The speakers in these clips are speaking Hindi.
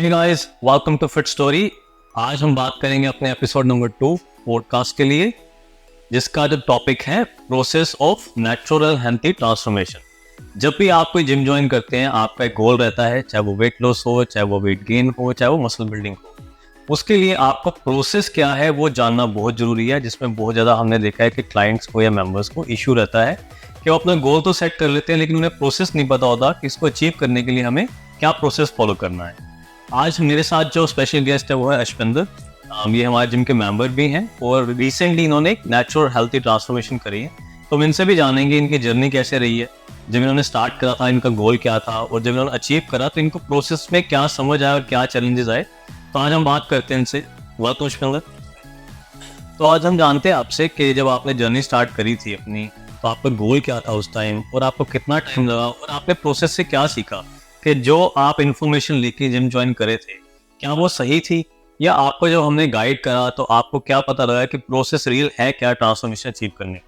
Hey guys, welcome to Fit Story. आज हम बात करेंगे अपने एपिसोड नंबर 2 पॉडकास्ट के लिए, जिसका जो टॉपिक है process of natural healthy transformation. जब भी आप कोई जिम ज्वाइन करते हैं, आपका एक गोल रहता है, चाहे वो वेट लॉस हो, चाहे वो वेट गेन हो, चाहे वो मसल बिल्डिंग हो। उसके लिए आपका प्रोसेस क्या है वो जानना बहुत जरूरी है, जिसमें बहुत ज़्यादा हमने देखा है कि क्लाइंट्स को या मेंबर्स को इशू रहता है कि वो अपना गोल तो सेट कर लेते हैं, लेकिन उन्हें प्रोसेस नहीं पता होता कि इसको अचीव करने के लिए हमें क्या प्रोसेस फॉलो करना है। आज मेरे साथ जो स्पेशल गेस्ट है वो है अश्विंदर। ये हमारे जिम के मेंबर भी हैं और रिसेंटली इन्होंने एक नेचुरल हेल्थी ट्रांसफॉर्मेशन करी है। तो हम इनसे भी जानेंगे इनकी जर्नी कैसे रही है, जब इन्होंने स्टार्ट करा था इनका गोल क्या था, और जब इन्होंने अचीव करा तो इनको प्रोसेस में क्या समझ आया और क्या चैलेंजेस आए। तो आज हम बात करते हैं इनसे। वेलकम अश्विंदर। तो आज हम जानते हैं आपसे कि जब आपने जर्नी स्टार्ट करी थी अपनी, तो आपका गोल क्या था उस टाइम और आपको कितना टाइम लगा, और आपने प्रोसेस से क्या सीखा कि जो आप इन्फॉर्मेशन लेके जिम ज्वाइन करे थे क्या वो सही थी, या आपको जब हमने गाइड करा तो आपको क्या पता लगा कि प्रोसेस रियल है क्या ट्रांसफॉर्मेशन अचीव करने की।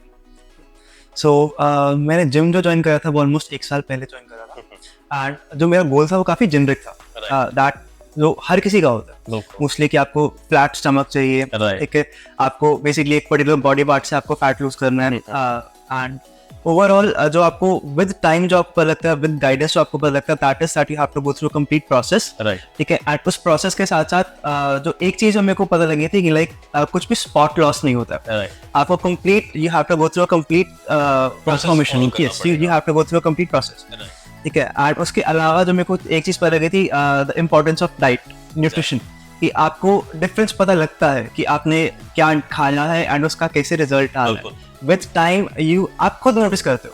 मैंने जिम जो ज्वाइन करा था वो ऑलमोस्ट 1 साल पहले ज्वाइन करा था। एंड जो मेरा गोल था वो काफ़ी जेनरिक था, दैट जो हर किसी का होता है मोस्टली, कि आपको फ्लैट स्टमक चाहिए, ठीक है, आपको बेसिकली एक पर्टिकुलर बॉडी पार्ट से आपको फैट लूज करना है। एंड ओवरऑल जो आपको विद टाइम जो आपको पता लगता है, विद गाइडेंस जो आपको पता लगता है, that is that you have to go through complete process, ठीक है। एंड उस प्रोसेस के साथ साथ जो एक चीज मेरे को पता लगी थी कि लाइक कुछ भी स्पॉट लॉस नहीं होता है। आपको complete you have to go through a complete transformation, yes, you have to go through a complete process, ठीक है। एंड उसके अलावा जो मेरे को एक चीज पता लगी थी, the importance of diet, nutrition, कि आपको डिफरेंस पता लगता है कि आपने क्या खाना है एंड उसका कैसे रिजल्ट आ रहा है। विद टाइम आप खुद नोटिस करते हो,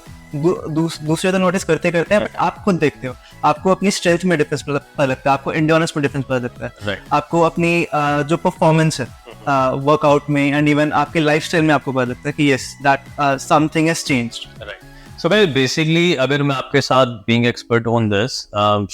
दूसरे तो नोटिस करते हैं बट आप खुद देखते हो, आपको अपनी स्ट्रेंथ में डिफरेंस पता लगता है, आपको एंड्योरेंस में डिफरेंस पता लगता है, आपको अपनी जो परफॉर्मेंस है वर्कआउट में एंड इवन आपके लाइफस्टाइल में आपको पता लगता है कि yes that something has changed. So मैं बेसिकली अगर मैं आपके साथ being expert on this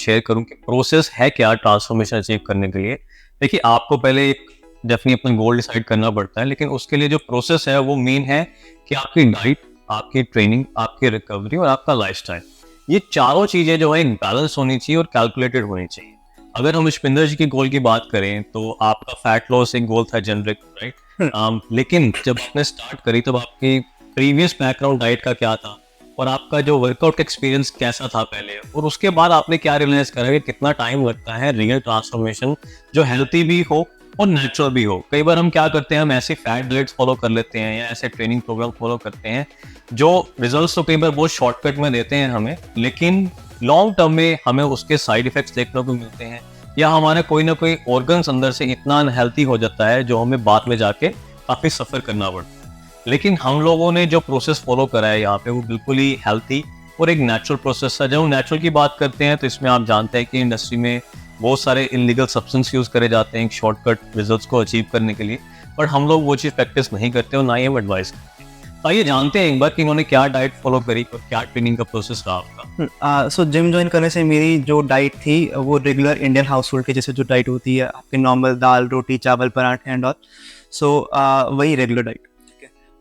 share करूं कि प्रोसेस है क्या ट्रांसफॉर्मेशन अचीव करने के लिए। देखिए, आपको पहले एक डेफिनेटली अपना गोल डिसाइड करना पड़ता है, लेकिन उसके लिए जो प्रोसेस है वो मेन है कि आपकी डाइट, आपकी ट्रेनिंग, आपकी रिकवरी और आपका लाइफस्टाइल, ये चारों चीजें जो है बैलेंस होनी चाहिए और कैलकुलेटेड होनी चाहिए। अगर हम अश्विंदर जी के गोल की बात करें तो आपका फैट लॉस एक गोल था जेनरिक, राइट। लेकिन जब आपने स्टार्ट करी तब आपकी प्रीवियस बैकग्राउंड डाइट का क्या था और आपका जो वर्कआउट एक्सपीरियंस कैसा था पहले, और उसके बाद आपने क्या रियलाइज करा कि कितना टाइम लगता है रियल ट्रांसफॉर्मेशन जो हेल्थी भी हो और नेचुरल भी हो। कई बार हम क्या करते हैं, हम ऐसे फैट डाइट्स फॉलो कर लेते हैं या ऐसे ट्रेनिंग प्रोग्राम फॉलो करते हैं जो रिजल्ट्स तो कई बार बहुत शॉर्टकट में देते हैं हमें, लेकिन लॉन्ग टर्म में हमें उसके साइड इफेक्ट्स देखने को मिलते हैं, या हमारे कोई ना कोई ऑर्गन्स अंदर से इतना अनहेल्थी हो जाता है जो हमें बाद में जाके काफी सफर करना पड़ता है। लेकिन हम लोगों ने जो प्रोसेस फॉलो करा है यहाँ पे वो बिल्कुल ही हेल्थी और एक नेचुरल प्रोसेस है। जब हम नेचुरल की बात करते हैं तो इसमें आप जानते हैं कि इंडस्ट्री में बहुत सारे इलीगल सब्सटेंस यूज करे जाते हैं शॉर्टकट रिजल्ट्स को अचीव करने के लिए, बट हम लोग वो चीज़ प्रैक्टिस नहीं करते और ना ही हम एडवाइस करते हैं। आइए जानते हैं एक बार कि इन्होंने क्या डाइट फॉलो करी और क्या ट्रेनिंग का प्रोसेस रहा आपका। सो जिम ज्वाइन करने से मेरी जो डाइट थी वो रेगुलर इंडियन हाउस होल्ड के जैसे जो डाइट होती है, आपके नॉर्मल दाल रोटी चावल पराठे एंड ऑल, सो वही regular diet.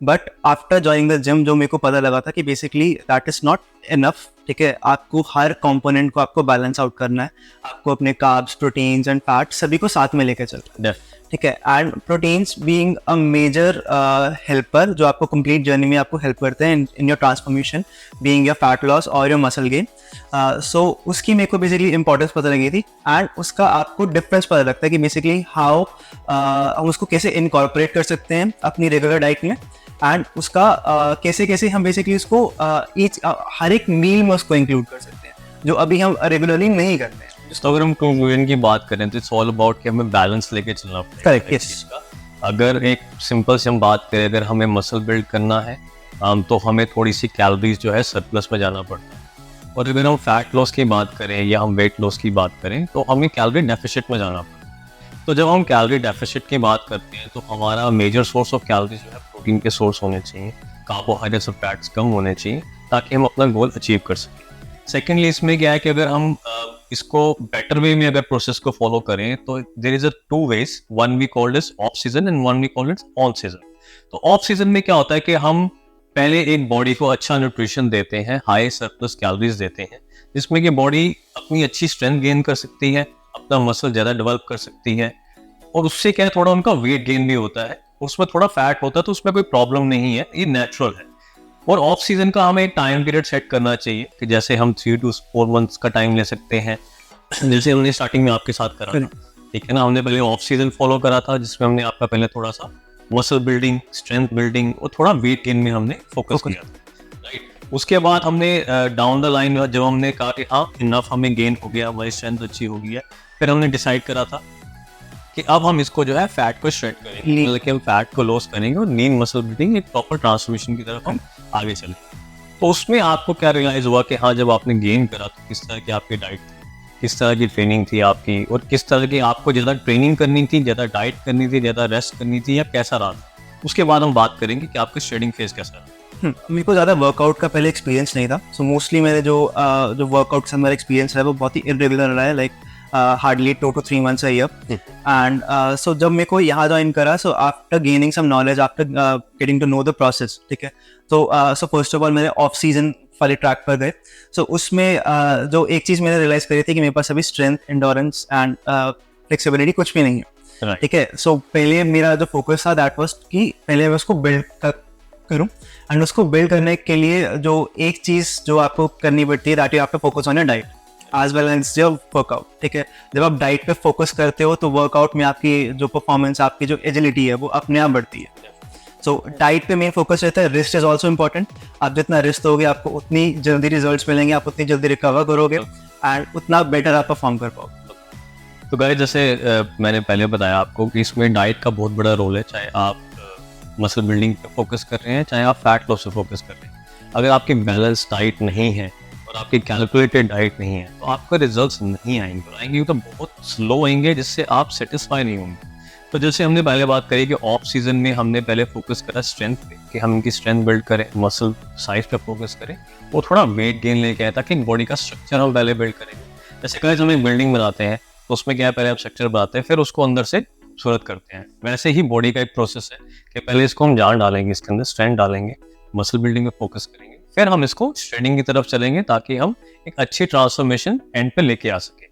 But after joining the gym जो मेरे को पता लगा था कि basically that is not enough, ठीक है। आपको हर कंपोनेंट को आपको बैलेंस आउट करना है, आपको अपने कार्ब्स, प्रोटीन्स एंड फैट सभी को साथ में लेकर चलना है, ठीक है। And proteins being a major helper जो आपको कंप्लीट जर्नी में आपको हेल्प करते हैं in your transformation, being your fat loss और योर मसल गेन। सो उसकी मेरे को बेसिकली इंपॉर्टेंस पता लगी थी, एंड उसका आपको डिफरेंस पता लगता है कि बेसिकली हाउ हम उसको कैसे इनकॉर्पोरेट कर सकते हैं अपनी रेगुलर डाइट में, एंड उसका कैसे कैसे हम बेसिकली उसको हर एक मील में उसको इंक्लूड कर सकते हैं जो अभी हम रेगुलरली नहीं करते हैं। तो अगर हम कंक्लूजन की बात करें तो इट्स ऑल अबाउट कि हमें बैलेंस लेके चलना पड़ेगा। Correct, yes. अगर एक सिंपल से हम बात करें, अगर हमें मसल बिल्ड करना है तो हमें थोड़ी सी कैलोरीज जो है सरप्लस में जाना पड़ता है, और अगर हम फैट लॉस की बात करें या हम वेट लॉस की बात करें तो हमें कैलोरी डेफिसिट में जाना पड़ता है। तो जब हम कैलोरी डेफिसिट की बात करते हैं तो हमारा मेजर सोर्स ऑफ कैलोरीज जो है प्रोटीन के सोर्स होने चाहिए, कार्बोहाइड्रेट्स और फैट्स कम होने चाहिए ताकि हम अपना गोल अचीव कर सकें। सेकेंडली इसमें क्या है कि अगर हम इसको बेटर वे में अगर प्रोसेस को फॉलो करें तो there is a 2 ways, one we called is off season and one we called is on season. तो ऑफ सीजन में क्या होता है कि हम पहले एक बॉडी को अच्छा न्यूट्रिशन देते हैं, हाई सरप्लस कैलोरीज देते हैं, जिसमें कि बॉडी अपनी अच्छी स्ट्रेंथ गेन कर सकती है, अपना मसल ज़्यादा डेवलप कर सकती है, और उससे क्या है थोड़ा उनका वेट गेन भी होता है, उसमें थोड़ा फैट होता है, तो उसमें कोई प्रॉब्लम नहीं है, ये नेचुरल है। और ऑफ सीजन का हमें एक टाइम पीरियड सेट करना चाहिए कि जैसे हम 3 to 4 मंथ्स का टाइम ले सकते हैं, जैसे हमने स्टार्टिंग में आपके साथ करा था, ठीक है ना। हमने पहले ऑफ सीजन फॉलो करा था जिसमें हमने आपका पहले थोड़ा सा मसल बिल्डिंग, स्ट्रेंथ बिल्डिंग और थोड़ा वेट गेन में हमने फोकस किया था, राइट। उसके बाद हमने डाउन द लाइन जब हमने कहा कि हाँ इनफ हमें गेन हो गया, हमारी स्ट्रेंथ अच्छी हो गई है, फिर हमने डिसाइड करा था कि अब हम इसको जो है फैट को श्रेड करेंगे, मतलब कि हम फैट को लॉस करेंगे और लीन मसल बिल्डिंग, एक प्रॉपर ट्रांसफॉर्मेशन की तरफ हम आगे चले। तो उसमें आपको क्या रियलाइज हुआ कि हाँ जब आपने गेन करा तो किस तरह की आपकी डाइट थी, किस तरह की ट्रेनिंग थी आपकी, और किस तरह की आपको ज़्यादा ट्रेनिंग करनी थी, ज़्यादा डाइट करनी थी, ज़्यादा रेस्ट करनी थी, या कैसा रहा। उसके बाद हम बात करेंगे कि आपका शेडिंग फेज कैसा रहा। मेरे को ज़्यादा वर्कआउट का पहले एक्सपीरियंस नहीं था, सो मोस्टली मेरे जो वर्कआउट से मेरा एक्सपीरियंस है वो बहुत ही इरेगुलर रहा है, like hardly 2 to 3 months a year. And so जब मेरे को यहाँ ज्वाइन करा, so after gaining some knowledge, after getting to know the process, ठीक है, तो फर्स्ट ऑफ ऑल मेरे ऑफ सीजन वाले ट्रैक पर गए। सो उसमें जो एक चीज़ मैंने रियलाइज करी थी कि मेरे पास अभी स्ट्रेंथ, एंडोरेंस एंड फ्लेक्सिबिलिटी कुछ भी नहीं है, ठीक है। सो पहले मेरा जो फोकस था दैट वाज कि पहले मैं उसको बिल्ड करूँ, एंड उसको बिल्ड करने के लिए जो एक चीज़ जो आपको करनी पड़ती है that you have to focus on your diet as well as your workout, ठीक है। जब आप डाइट पे फोकस करते हो तो वर्कआउट में आपकी जो परफॉर्मेंस, आपकी जो एजिलिटी है वो अपने आप बढ़ती है। सो डाइट पे मेन फोकस रहता है। Rest is also important. आप जितना रेस्ट दोगे आपको उतनी जल्दी रिजल्ट्स मिलेंगे, आप उतनी जल्दी रिकवर करोगे एंड उतना बेटर आप परफॉर्म कर पाओगे। तो गाइस जैसे मैंने पहले बताया आपको कि इसमें डाइट का बहुत बड़ा रोल है, चाहे आप मसल बिल्डिंग पे फोकस कर रहे हैं, चाहे आप फैट लॉस पे फोकस कर रहे हैं। अगर आपकी बैलेंस डाइट नहीं है और आपकी कैलकुलेटेड डाइट नहीं है तो आपका रिजल्ट्स नहीं आएंगे तो बहुत स्लो आएंगे, जिससे आप सेटिस्फाई नहीं होंगे। तो जैसे हमने पहले बात करी कि ऑफ सीजन में हमने पहले फोकस करा स्ट्रेंथ पे, कि हम इनकी स्ट्रेंथ बिल्ड करें, मसल साइज पे फोकस करें, और थोड़ा वेट गेन लेके आए ताकि बॉडी का स्ट्रक्चर हम पहले बिल्ड करेंगे। जैसे कहीं हम एक बिल्डिंग बनाते हैं तो उसमें क्या है, पहले आप स्ट्रक्चर बनाते हैं फिर उसको अंदर से खूबसूरत करते हैं। वैसे ही बॉडी का एक प्रोसेस है कि पहले इसको हम जान डालेंगे, इसके अंदर स्ट्रेंथ डालेंगे, मसल बिल्डिंग में फोकस करेंगे, फिर हम इसको श्रेडिंग की तरफ चलेंगे ताकि हम एक अच्छी ट्रांसफॉर्मेशन एंड पे लेके आ सके।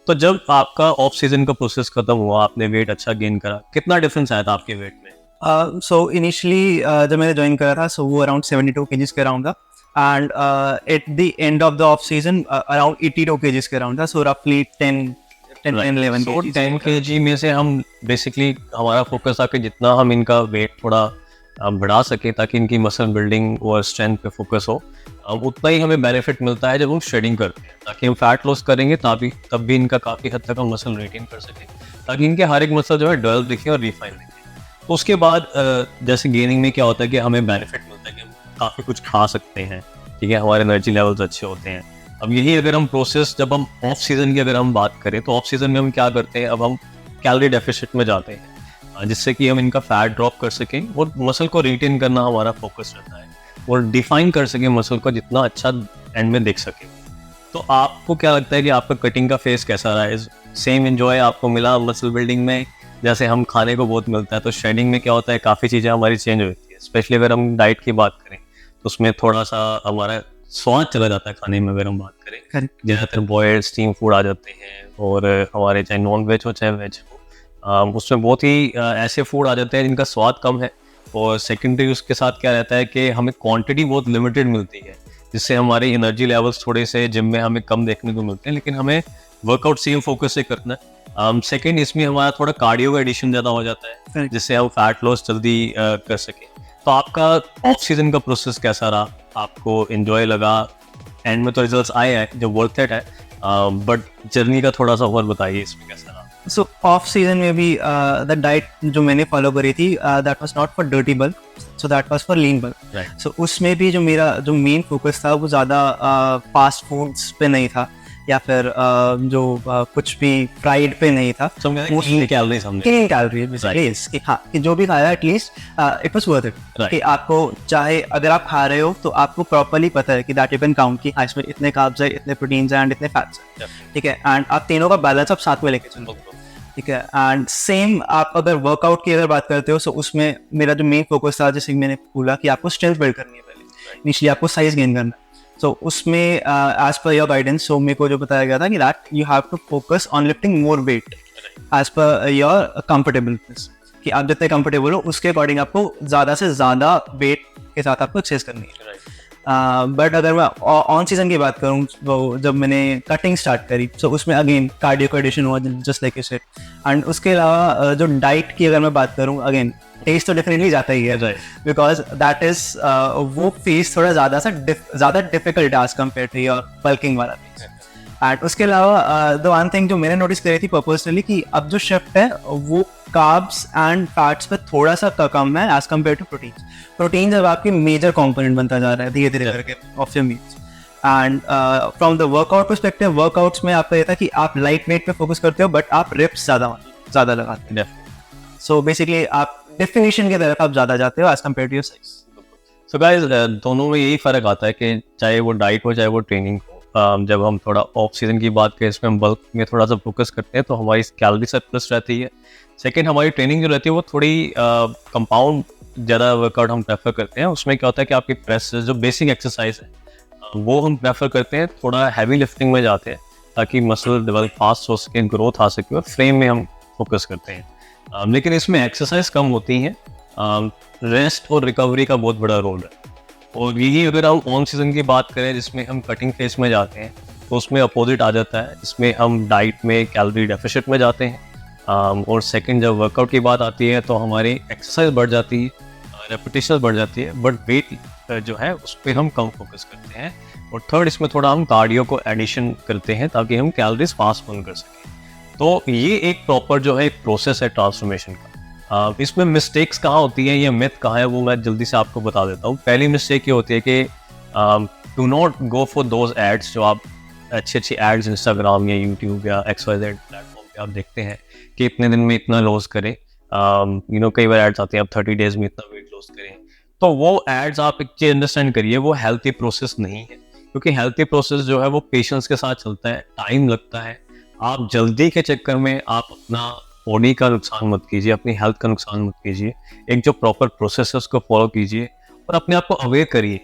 तो जब आपका ऑफ सीजन का प्रोसेस खत्म हुआ, आपने वेट अच्छा गेन करा, कितना डिफरेंस आया था आपके वेट में? सो इनिशियली जब मैंने ज्वाइन करा था, सो वो अराउंड 72 kgs के अराउंड था, and at the end of the off season around 82 kgs के अराउंड था। सो रफली 10 kg में से हम बेसिकली हमारा फोकस था कि जितना हम इनका वेट थोड़ा बढ़ा सके ताकि इनकी मसल बिल्डिंग और स्ट्रेंथ पे फोकस हो, उतना ही हमें बेनिफिट मिलता है जब हम शेडिंग करते हैं, ताकि हम फैट लॉस करेंगे तब भी इनका काफ़ी हद तक हम मसल रिटेन कर सकें, ताकि इनके हर एक मसल जो है डेवलप दिखे और रिफाइन दिखे। तो उसके बाद जैसे गेनिंग में क्या होता है कि हमें बेनिफिट मिलता है कि हम काफ़ी कुछ खा सकते हैं, ठीक है, हमारे एनर्जी लेवल्स अच्छे होते हैं। अब यही अगर हम प्रोसेस, जब हम ऑफ सीजन की अगर हम बात करें तो ऑफ सीजन में हम क्या करते हैं, अब हम कैलोरी डेफिसिट में जाते हैं जिससे कि हम इनका फैट ड्रॉप कर सकें और मसल को रिटेन करना हमारा फोकस रहता है, और डिफाइन कर सकें मसल को जितना अच्छा एंड में देख सकें। तो आपको क्या लगता है कि आपका कटिंग का फेस कैसा रहा है? सेम एंजॉय आपको मिला मसल बिल्डिंग में जैसे हम खाने को बहुत मिलता है? तो शेडिंग में क्या होता है, काफ़ी चीज़ें हमारी चेंज होती है, स्पेशली अगर हम डाइट की बात करें तो उसमें थोड़ा सा हमारा स्वाद चला जाता है खाने में। अगर हम बात करें ज़्यादातर बॉयल्ड स्टीम फूड आ जाते हैं, और हमारे चाहे नॉन वेज हो चाहे वेज हो, उसमें बहुत ही ऐसे फूड आ जाते हैं जिनका स्वाद कम है, और सेकेंडरी उसके साथ क्या रहता है कि हमें क्वांटिटी बहुत लिमिटेड मिलती है, जिससे हमारे एनर्जी लेवल्स थोड़े से जिम में हमें कम देखने को मिलते हैं, लेकिन हमें वर्कआउट सेम फोकस से करना है। सेकेंड, इसमें हमारा थोड़ा कार्डियो का एडिशन ज़्यादा हो जाता है जिससे हम फैट लॉस जल्दी कर सकें। तो आपका ऑफ सीजन का प्रोसेस कैसा रहा? आपको एंजॉय लगा? एंड में तो रिजल्ट्स आए हैं जो वर्थ इट है, बट जर्नी का थोड़ा सा और बताइए इसमें कैसा रहा? सो ऑफ सीजन में भी द डाइट जो मैंने फॉलो करी थी that was not for dirty bulk, so that was for lean bulk. So उसमें भी जो मेरा जो मेन फोकस था वो ज़्यादा फास्ट फूड्स पे नहीं था, या फिर जो कुछ भी फ्राइड पे नहीं था। कैलोरीज कि हाँ, कि जो भी खाया at least it was worth it, कि आपको चाहे अगर आप खा रहे हो तो आपको प्रॉपर्ली पता है कि दैट यू कैन काउंट कि हाँ इसमें इतने कार्ब्स है, इतने प्रोटीन्स हैं एंड इतने फैट्स हैं, ठीक है, एंड आप तीनों का बैलेंस आप साथ में लेके चलो, ठीक है। एंड सेम आप अगर वर्कआउट की अगर बात करते हो तो उसमें मेरा जो मेन फोकस था, जैसे मैंने बोला कि आपको स्ट्रेंथ बिल्ड करनी है, पहले इनिशियली आपको साइज गेन करना है, सो उसमें एज पर योर गाइडेंस, सो मेरे को जो बताया गया था कि that you have to focus on lifting more weight as per your comfortableness, कि आप जितने कंफर्टेबल हो उसके अकॉर्डिंग आपको ज़्यादा से ज़्यादा वेट के साथ आपको एक्सरसाइज करनी है। बट अगर मैं ऑन सीजन की बात करूँ, तो जब मैंने कटिंग स्टार्ट करी, सो उसमें अगेन कार्डियो का एडिशन हुआ, just like you said. And उसके अलावा जो डाइट की अगर मैं बात करूँ, अगेन टेस्ट तो डेफिनेटली जाता ही है, बिकॉज दैट इज वो फेस थोड़ा ज़्यादा डिफिकल्ट है as compare to your bulking वाला फेस। एंड उसके अलावा द वन थिंग जो मैंने नोटिस करी थी पर्सनली, कि अब जो शिफ्ट है वो कार्ब्स एंड फैट्स पे थोड़ा सा कम है एज कम्पेयर टू प्रोटीन अब आपकी मेजर कंपोनेंट बनता जा रहा है धीरे धीरे करके of your meals. And from the workout perspective, workouts में आपका ये था कि आप लाइट वेट पे फोकस करते हो बट आप रिप्स ज़्यादा लगाते हैं। सो बेसिकली आप डेफिनेशन की तरफ आप ज़्यादा जाते हो as compare to your size. So guys, दोनों में यही फ़र्क आता है कि चाहे वो डाइट हो चाहे वो ट्रेनिंग हो, जब हम थोड़ा ऑफ सीजन की बात करें, इसमें हम बल्क में थोड़ा सा फोकस करते हैं तो हमारी कैलोरी सरप्लस रहती है। सेकंड, हमारी ट्रेनिंग जो रहती है वो थोड़ी कंपाउंड ज़्यादा वर्कआउट हम प्रेफर करते हैं। उसमें क्या होता है कि आपकी प्रेस जो बेसिक एक्सरसाइज है वो हम प्रेफर करते हैं, थोड़ा हैवी लिफ्टिंग में जाते हैं ताकि मसल डेवलप फास्ट हो सके, ग्रोथ आ सके, और फ्रेम में हम फोकस करते हैं। लेकिन इसमें एक्सरसाइज कम होती हैं, रेस्ट और रिकवरी का बहुत बड़ा रोल है। और यही अगर हम ऑन सीजन की बात करें जिसमें हम कटिंग फेस में जाते हैं तो उसमें अपोजिट आ जाता है, इसमें हम डाइट में कैलोरी डेफिसिट में जाते हैं। और सेकंड, जब वर्कआउट की बात आती है तो हमारी एक्सरसाइज बढ़ जाती है, रेपिटेशन बढ़ जाती है, बट वेट जो है उस पर हम कम फोकस करते हैं। और थर्ड, इसमें थोड़ा हम कार्डियो को एडिशन करते हैं ताकि हम कैलोरीज फास्ट बर्न कर सकें। तो ये एक प्रॉपर जो है एक प्रोसेस है ट्रांसफॉर्मेशन का। इसमें मिस्टेक्स कहाँ होती हैं, ये मिथ कहाँ है, वो मैं जल्दी से आपको बता देता हूँ। पहली मिस्टेक ये होती है कि do not go for those ads, जो आप अच्छी एड्स इंस्टाग्राम या यूट्यूब या XYZ प्लेटफॉर्म पे आप देखते हैं कि इतने दिन में इतना लॉस करें। कई बार एड्स आते हैं आप 30 डेज में इतना वेट लॉस करें, तो वो एड्स आप एक चीज अंडरस्टैंड करिए, वो हेल्थी प्रोसेस नहीं है। क्योंकि हेल्थी प्रोसेस जो है वो पेशेंस के साथ चलता है, टाइम लगता है। आप जल्दी के चक्कर में आप अपना बॉडी का नुकसान मत कीजिए, अपनी हेल्थ का नुकसान मत कीजिए। एक जो प्रॉपर प्रोसेस है उसको फॉलो कीजिए और अपने आप को अवेयर करिए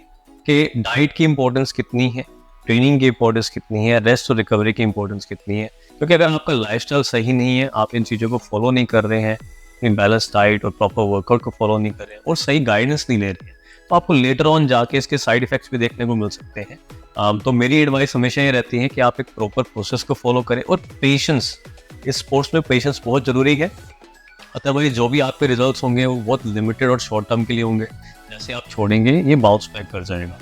कि डाइट की इंपॉर्टेंस कितनी है, ट्रेनिंग की इंपॉर्टेंस कितनी है, रेस्ट और रिकवरी की इंपॉर्टेंस कितनी है। क्योंकि अगर आपका लाइफस्टाइल सही नहीं है, आप इन चीज़ों को फॉलो नहीं कर रहे हैं, अपनी बैलेंस डाइट और प्रॉपर वर्कआउट को फॉलो नहीं कर रहे हैं और सही गाइडेंस नहीं ले रहे हैं, तो आपको लेटर ऑन जाके इसके साइड इफेक्ट्स भी देखने को मिल सकते हैं। तो मेरी एडवाइस हमेशा ये रहती है कि आप एक प्रॉपर प्रोसेस को फॉलो करें और पेशेंस, इस स्पोर्ट्स में पेशेंस बहुत ज़रूरी है। अदरवाइज जो भी आपके रिजल्ट्स होंगे वो बहुत लिमिटेड और शॉर्ट टर्म के लिए होंगे, जैसे आप छोड़ेंगे ये बाउंस बैक कर जाएगा।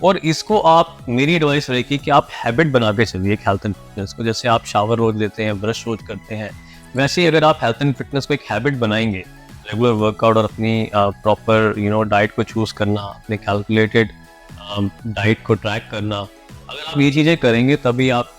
और इसको आप, मेरी एडवाइस रहेगी कि आप हैबिट बना के चलिए हेल्थ एंड फिटनेस को। जैसे आप शावर रोज लेते हैं, ब्रश रोज करते हैं, वैसे ही अगर आप हेल्थ एंड फिटनेस को एक हैबिट बनाएंगे, रेगुलर वर्कआउट और अपनी प्रॉपर डाइट को चूज़ करना, अपने कैलकुलेटेड डाइट को ट्रैक करना, अगर आप ये चीज़ें करेंगे तभी आप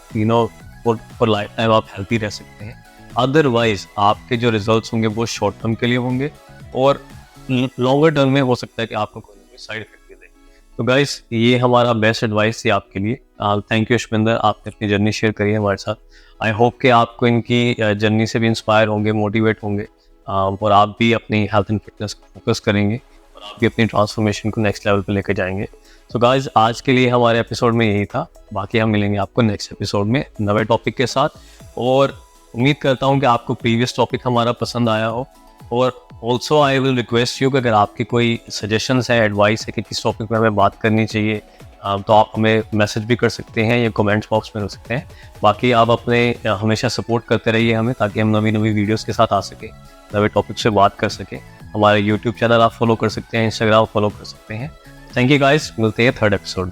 फॉर लाइफ टाइम आप हेल्थी रह सकते हैं। अदरवाइज आपके जो रिजल्ट्स होंगे वो शॉर्ट टर्म के लिए होंगे और लॉन्गर टर्म में हो सकता है कि आपको कोई ना कोई साइड इफेक्ट भी दे। तो गाइस, ये हमारा बेस्ट एडवाइस थी आपके लिए। थैंक यू यशविंदर, आपने अपनी जर्नी शेयर करी है हमारे साथ। आई होप कि आपको इनकी जर्नी से भी इंस्पायर होंगे, मोटिवेट होंगे और आप भी अपनी हेल्थ एंड फिटनेस को फोकस करेंगे और आप भी अपनी ट्रांसफॉर्मेशन को नेक्स्ट लेवल पर लेकर जाएंगे। सो गाइस, आज के लिए हमारे एपिसोड में यही था। बाकी हम मिलेंगे आपको नेक्स्ट एपिसोड में नए टॉपिक के साथ, और उम्मीद करता हूँ कि आपको प्रीवियस टॉपिक हमारा पसंद आया हो। और also I will request you कि अगर आपकी कोई सजेशंस है, एडवाइस है कि किस टॉपिक में हमें बात करनी चाहिए, तो आप हमें मैसेज भी कर सकते हैं या कमेंट्स बॉक्स में रख सकते हैं। बाकी आप अपने हमेशा सपोर्ट करते रहिए हमें, ताकि हम नवी नवी वीडियोस के साथ आ सकें, नए टॉपिक से बात कर सकें। हमारे यूट्यूब चैनल आप फॉलो कर सकते हैं, इंस्टाग्राम फॉलो कर सकते हैं। थैंक यू गाइस, मिलते हैं थर्ड एपिसोड।